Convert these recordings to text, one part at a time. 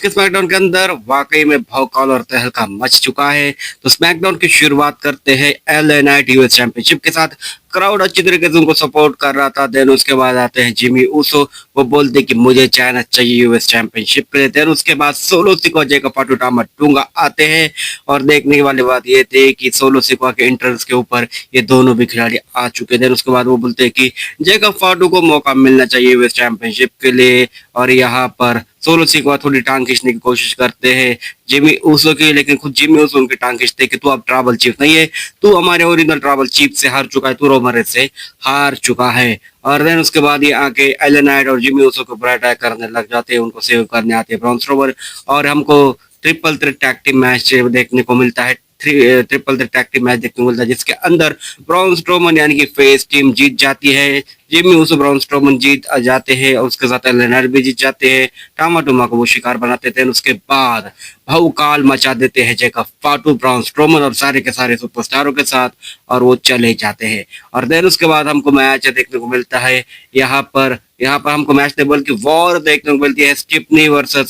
के स्मैकडाउन के अंदर वाकई में भौकाल और तहलका मच चुका है। तो स्मैकडाउन की शुरुआत करते हैं एलए नाइट यूएस चैंपियनशिप के साथ। क्राउड अच्छी तरीके से उनको सपोर्ट कर रहा था। देन उसके बाद आते हैं जिमी ऊसो। वो बोलते कि मुझे चाइना चाहिए यूएस चैंपियनशिप के लिए। देन उसके बाद सोलो सिक्वा जेकब फाटू टामा टूंगा आते हैं। और देखने वाली बात ये थी कि सोलो सिक्वा के इंटर्स के ऊपर ये दोनों भी खिलाड़ी आ चुके। देन उसके बाद वो बोलते हैं कि जेकब फाटू को मौका मिलना चाहिए यूएस चैंपियनशिप के लिए। और यहाँ पर सोलो सिक्वा थोड़ी टांग खींचने की कोशिश करते हैं जिमी ऊसो की, लेकिन खुद जिमी ऊसो उनकी टांग खींचते हैं कि तू अब ट्राइबल चीफ नहीं है, तू हमारे ओरिजिनल ट्राइबल चीफ से हार चुका है, तू रोमन रेंज से हार चुका है। और देन उसके बाद ये आके एलन नाइट और जिमी ऊसो के ऊपर अटैक करने लग जाते हैं, उनको सेव करने आते हैं ब्रॉन स्ट्रोमन। और हमको triple threat tag team match देखने को मिलता है। Triple threat tag team match देखने को मिलता है जिसके अंदर ब्रॉन स्ट्रोमन यानी कि फेस टीम जीत जाती है। जिमी ऊसो ब्रॉन स्ट्रोमन जीत जाते हैं और उसके साथ एलन नाइट भी जीत जाते हैं। टामा टूमा को वो शिकार बनाते थे। उसके बाद भौकाल मचा देते हैं जेकब फाटू, ब्रॉन स्ट्रोमन और सारे के सारे सुपरस्टारों के साथ, और वो चले जाते हैं। और देन उसके बाद हमको मैच देखने को मिलता है। यहाँ पर हमको मैच नहीं बल्कि वॉर देखने को मिलती है स्टिफनी वर्सेस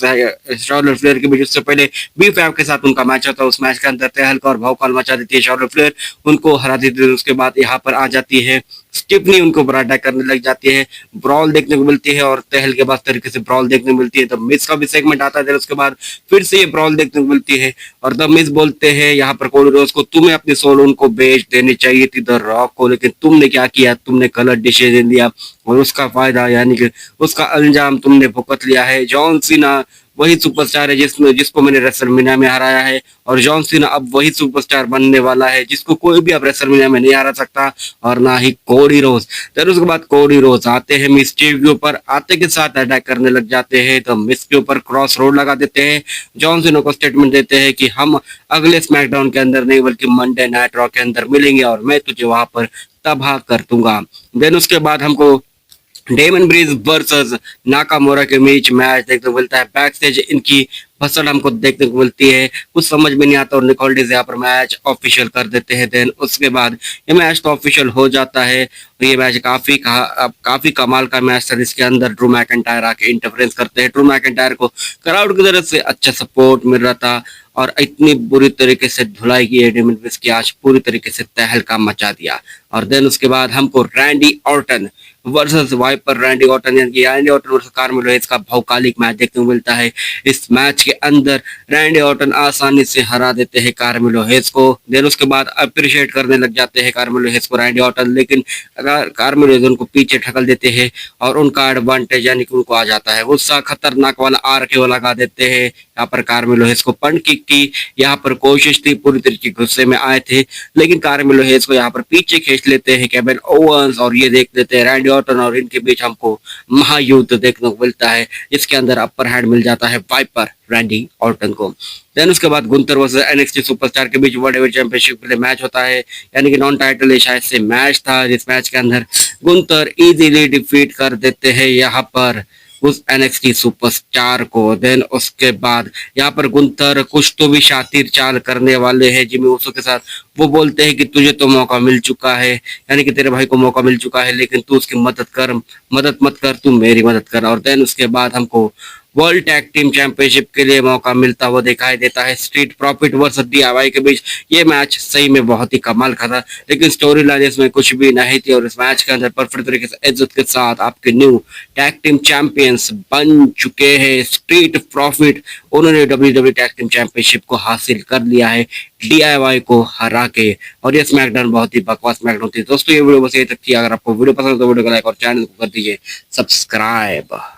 शार्लेट फ्लेयर के बीच। उससे पहले B5 के साथ उनका मैच होता है। उस मैच के अंदर तहलका और भौकाल मचा देती है शार्लेट फ्लेयर, उनको हरा देती है। उसके बाद यहाँ पर आ जाती है स्टिफनी, उनको ऊपर अटैक करने लग जाती है। ब्रॉल देखने को मिलती है और तहल के बाद तरीके से ब्रॉल देखने को मिलती है। तो मिस का भी सेगमेंट आता है। उसके बाद फिर से ये ब्रॉल देखने को मिलती है और द मिस बोलते हैं यहाँ पर कोडी रोज को, तुम्हें अपनी सोल उनको बेच देनी चाहिए थी द रॉक को, लेकिन तुमने क्या किया, तुमने गलत डिसीजन लिया और उसका फायदा यानी कि उसका अंजाम तुमने भुगत लिया है। जॉन सीना वही सुपरस्टार है जिसको मैंने रेसलमेनिया में हराया है, और जॉन सीना अब वही सुपरस्टार बनने वाला है जिसको कोई भी अब रेसलमेनिया में नहीं हरा सकता, और ना ही कोडी रोज। फिर उसके बाद कोडी रोज आते हैं मिस्टीव के ऊपर, आते के साथ अटैक करने लग जाते हैं। तो मिस के ऊपर क्रॉस रोड लगा देते हैं। जॉन सीना को स्टेटमेंट देते हैं कि हम अगले स्मैकडाउन के अंदर नहीं बल्कि मंडे नाइट रॉ के अंदर मिलेंगे और मैं तुझे वहां पर तबाह कर दूंगा। देन उसके बाद हमको डेमन ब्रीज वर्सेस नाकामोरा के बीच मैच देखने को मिलता है। बैक स्टेज इनकी फसल हमको देखने को मिलती है, कुछ समझ में नहीं आता और निकोल्डिस यहाँ पर मैच ऑफिशियल कर देते हैं। देन उसके बाद ये मैच तो ऑफिशियल हो जाता है और ये मैच काफी कमाल का मैच था जिसके अंदर ड्रू मैकिंटायर आके इंटरफेरेंस करते हैं। ड्रू मैकिंटायर को क्राउड की तरफ से अच्छा सपोर्ट मिल रहा था और इतनी बुरी तरीके से धुलाई की है डेमन ब्रीज की, आज पूरी तरीके से तहलका मचा दिया। और देन उसके बाद हमको Randy Orton versus Viper Randy Orton यानी कि Randy Orton versus Carmelo Hayes का भौकालिक मैच देखने को मिलता है। इस मैच के अंदर रैंडी ऑर्टन आसानी से हरा देते हैं कार्मेलो हेज को। देन उसके बाद अप्रिशिएट करने लग जाते हैं कार्मेलो हेज को रैंडी ऑर्टन, लेकिन कार्मेलो हेज उनको पीछे ढकल देते हैं और उनका एडवांटेज यानी कि उनको आ जाता है गुस्सा। खतरनाक वाला RKO लगा देते हैं। यहाँ पर कार्मेलो हेज को पंड किक की यहाँ पर कोशिश थी, पूरी तरीके गुस्से में आए थे, लेकिन कार्मेलो हेज को यहाँ पर पीछे खींच लेते हैं केविन ओवंस। और ये देख लेते हैं रैंडी ऑर्टन और इनके बीच हमको महायुद्ध देखने को मिलता है जिसके अंदर अपर हैंड मिल जाता है वाइपर रैंडी ऑर्टन को। देन उसके बाद गुंतर वर्सेस NXT सुपरस्टार के बीच वर्ल्ड हेवीवेट चैंपियनशिप के लिए मैच होता है, यानी कि नॉन टाइटल शायद से मैच था, जिस मैच के अंदर गुंतर इजीली डिफीट कर देते हैं यहाँ पर उस NXT सुपरस्टार को। देन उसके बाद यहाँ पर गुंतर कुछ तो भी शातिर चाल करने वाले हैं जिमी ऊसो के साथ। वो बोलते हैं कि तुझे तो मौका मिल चुका है, यानी कि तेरे भाई को मौका मिल चुका है, लेकिन तू उसकी मदद मत कर, तू मेरी मदद कर। और देन उसके बाद हमको वर्ल्ड टैग टीम चैंपियनशिप के लिए मौका मिलता हुआ दिखाई देता है स्ट्रीट प्रॉफिट वर्सेस DIY के बीच। ये मैच सही में बहुत ही कमाल का था, लेकिन स्टोरी लाइन इसमें कुछ भी नहीं थी और इस मैच के अंदर परफेक्ट तरीके से इज्जत के साथ आपके न्यू टैग टीम चैंपियंस बन चुके हैं स्ट्रीट प्रॉफिट। उन्होंने WWE टैग टीम चैंपियनशिप को हासिल कर लिया है DIY को हरा के, और ये स्मैकडाउन बहुत ही बकवास स्मैकडाउन थी। दोस्तों ये वीडियो बस ये तक थी। अगर आपको वीडियो पसंद है तो वीडियो को लाइक और चैनल को कर दीजिए सब्सक्राइब।